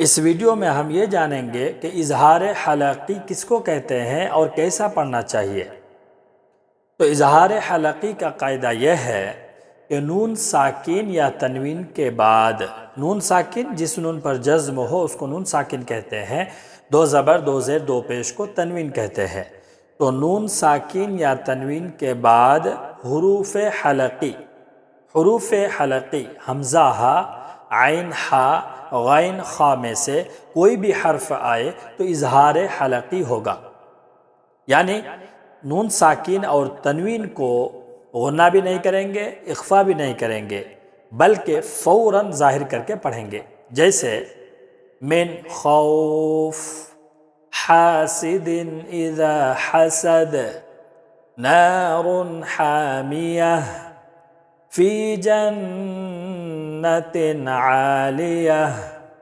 इस वीडियो में हम ये जानेंगे कि इजहार हलक़ी किसको कहते हैं और कैसा पढ़ना चाहिए। तो इजहार हलक़ी का कायदा यह है कि नून साकिन या तनवीन के बाद, नून साकिन जिस नून पर जज्म हो उसको नून साकिन कहते हैं, दो ज़बर दो ज़ेर दो पेश को तनवीन कहते हैं। तो नून साकिन या तनवीन के बाद हुरूफ हलक़ी, हुरूफ हलक़ी हमज़ा हा, आइन हा, गैन खा में से कोई भी हर्फ आए तो इजहार हलक़ी होगा। यानी नून साकिन और तनवीन को गुन्ना भी नहीं करेंगे, इख्फा भी नहीं करेंगे, बल्कि फ़ौरन ज़ाहिर करके पढ़ेंगे। जैसे मिन खौफ, हासिदिन इज़ा हसद, नारुन हामियह, फी जन्नतिन आलियह।